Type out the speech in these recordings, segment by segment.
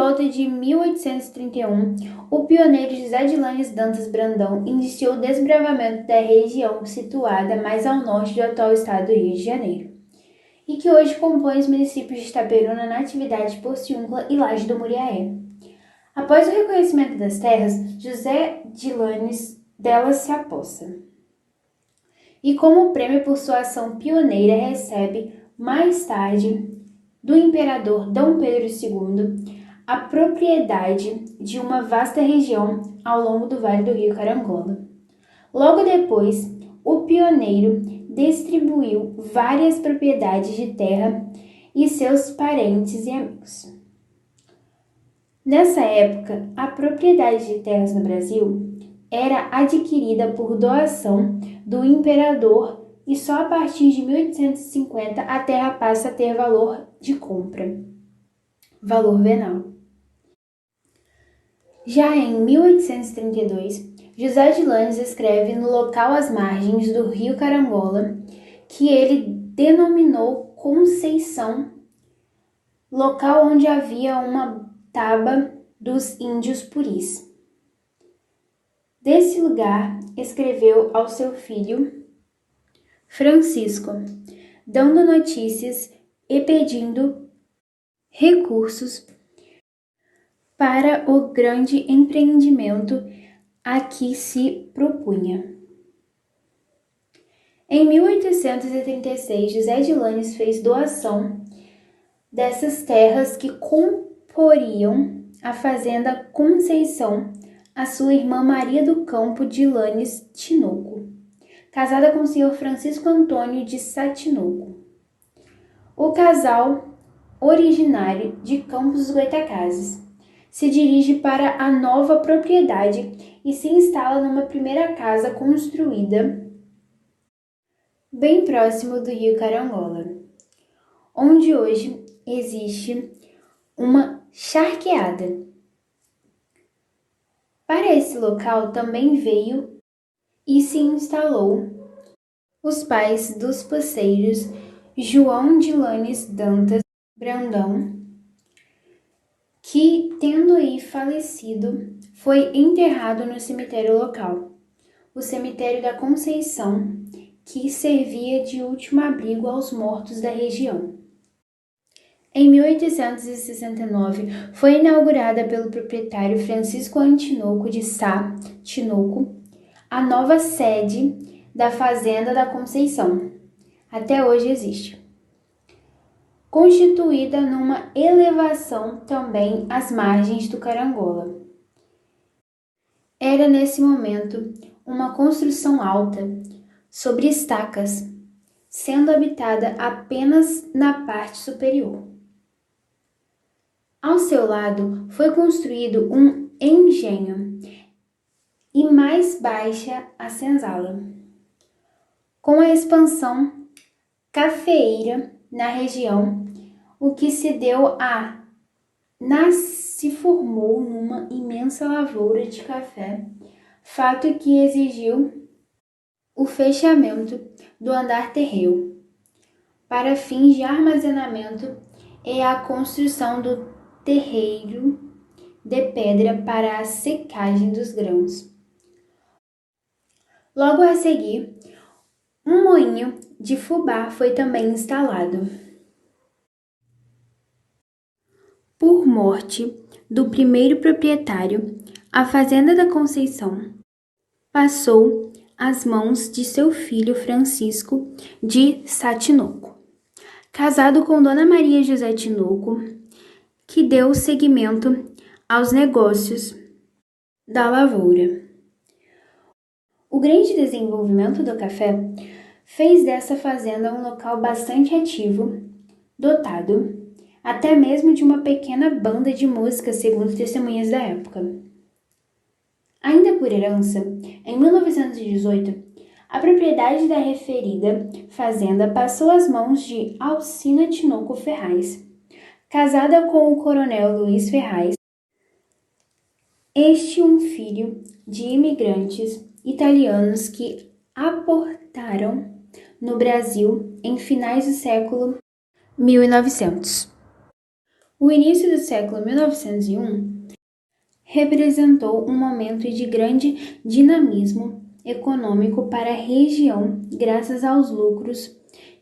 volta de 1831, o pioneiro José de Lanes Dantas Brandão iniciou o desbravamento da região situada mais ao norte do atual estado do Rio de Janeiro, e que hoje compõe os municípios de Itaperuna, Natividade, Porciúncula e Laje do Muriaé. Após o reconhecimento das terras, José de Lanes delas se apossa. E como prêmio por sua ação pioneira recebe, mais tarde, do imperador Dom Pedro II, a propriedade de uma vasta região ao longo do Vale do Rio Carangola. Logo depois, o pioneiro distribuiu várias propriedades de terra e seus parentes e amigos. Nessa época, a propriedade de terras no Brasil era adquirida por doação do imperador e só a partir de 1850 a terra passa a ter valor de compra, valor venal. Já em 1832, José de Lanes escreve no local às margens do rio Carangola, que ele denominou Conceição, local onde havia uma taba dos índios puris. Desse lugar, escreveu ao seu filho Francisco, dando notícias e pedindo recursos para o grande empreendimento a que se propunha. Em 1836, José de Lanes fez doação dessas terras que comporiam a fazenda Conceição a sua irmã Maria do Campo de Lanes Tinoco, casada com o senhor Francisco Antônio de Sá Tinoco. O casal, originário de Campos dos Goytacazes, se dirige para a nova propriedade e se instala numa primeira casa construída bem próximo do rio Carangola, onde hoje existe uma charqueada. Para esse local também veio e se instalou os pais dos poceiros João de Lanes Dantas Brandão, que, tendo aí falecido, foi enterrado no cemitério local, o cemitério da Conceição, que servia de último abrigo aos mortos da região. Em 1869, foi inaugurada pelo proprietário Francisco Antinoco de Sá Tinoco a nova sede da Fazenda da Conceição. Até hoje existe. Constituída numa elevação também às margens do Carangola. Era nesse momento uma construção alta, sobre estacas, sendo habitada apenas na parte superior. Ao seu lado foi construído um engenho e mais baixa a senzala, com a expansão cafeeira na região, o que se formou numa imensa lavoura de café, fato que exigiu o fechamento do andar terreu, para fins de armazenamento e a construção do terreiro de pedra para a secagem dos grãos. Logo a seguir, um moinho de fubá foi também instalado. Por morte do primeiro proprietário, a Fazenda da Conceição passou às mãos de seu filho Francisco de Sá Tinoco, casado com Dona Maria José Tinoco, que deu seguimento aos negócios da lavoura. O grande desenvolvimento do café fez dessa fazenda um local bastante ativo, dotado até mesmo de uma pequena banda de música, segundo testemunhas da época. Ainda por herança, em 1918, a propriedade da referida fazenda passou às mãos de Alcina Tinoco Ferraz, casada com o coronel Luiz Ferraz, este um filho de imigrantes italianos que aportaram no Brasil em finais do século 1900. O início do século 1901 representou um momento de grande dinamismo econômico para a região, graças aos lucros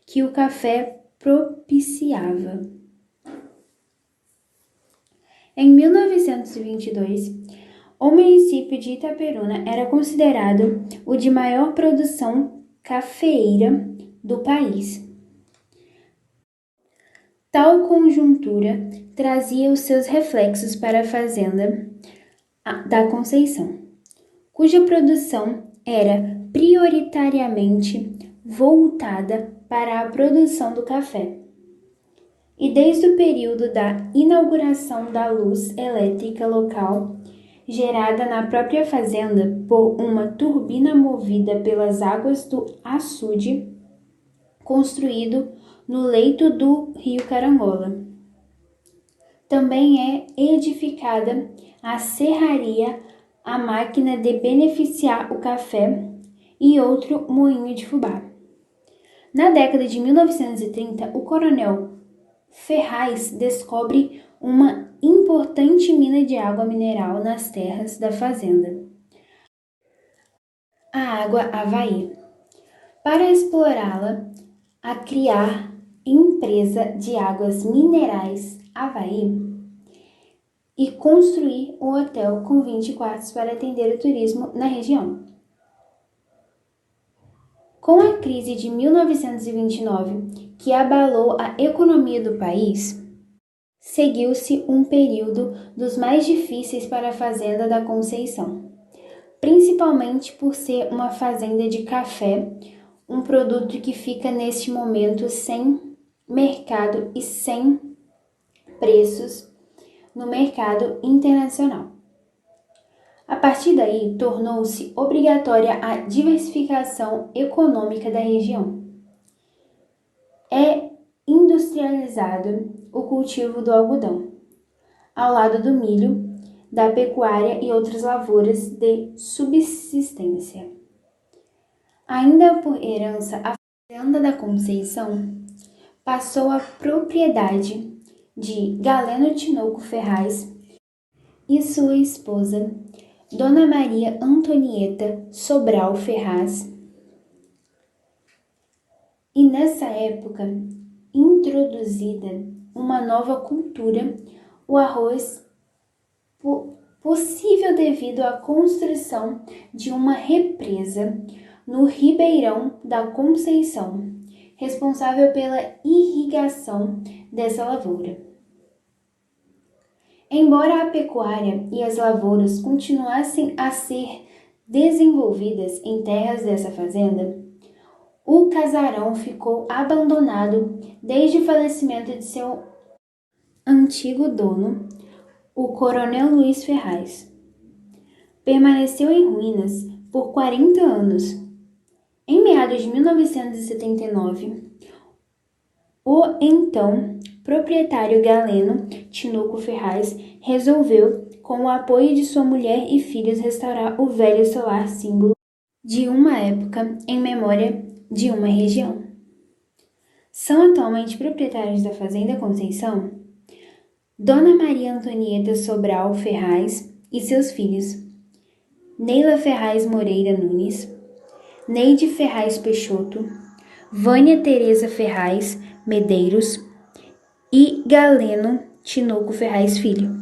que o café propiciava. Em 1922, o município de Itaperuna era considerado o de maior produção cafeeira do país. Tal conjuntura trazia os seus reflexos para a fazenda da Conceição, cuja produção era prioritariamente voltada para a produção do café. E desde o período da inauguração da luz elétrica local, gerada na própria fazenda por uma turbina movida pelas águas do açude, construído no leito do rio Carangola. Também é edificada a serraria, a máquina de beneficiar o café e outro moinho de fubá. Na década de 1930, o coronel Ferraz descobre uma importante mina de água mineral nas terras da fazenda, a Água Avaí. Para explorá-la, a criar empresa de águas minerais Avaí e construir um hotel com 20 quartos para atender o turismo na região. Com a crise de 1929, que abalou a economia do país, seguiu-se um período dos mais difíceis para a Fazenda da Conceição, principalmente por ser uma fazenda de café, um produto que fica neste momento sem mercado e sem preços no mercado internacional. A partir daí, tornou-se obrigatória a diversificação econômica da região. É industrializado o cultivo do algodão, ao lado do milho, da pecuária e outras lavouras de subsistência. Ainda por herança, a Fazenda da Conceição passou à propriedade de Galeno Tinoco Ferraz e sua esposa, Dona Maria Antonieta Sobral Ferraz. E nessa época, introduzida uma nova cultura, o arroz, possível devido à construção de uma represa no Ribeirão da Conceição, responsável pela irrigação dessa lavoura. Embora a pecuária e as lavouras continuassem a ser desenvolvidas em terras dessa fazenda, o casarão ficou abandonado desde o falecimento de seu antigo dono, o Coronel Luiz Ferraz. Permaneceu em ruínas por 40 anos. Em meados de 1979, o então proprietário Galeno Tinoco Ferraz resolveu, com o apoio de sua mulher e filhos, restaurar o velho solar, símbolo de uma época em memória de uma região. São atualmente proprietários da Fazenda Conceição Dona Maria Antonieta Sobral Ferraz e seus filhos, Neila Ferraz Moreira Nunes, Neide Ferraz Peixoto, Vânia Teresa Ferraz Medeiros e Galeno Tinoco Ferraz Filho.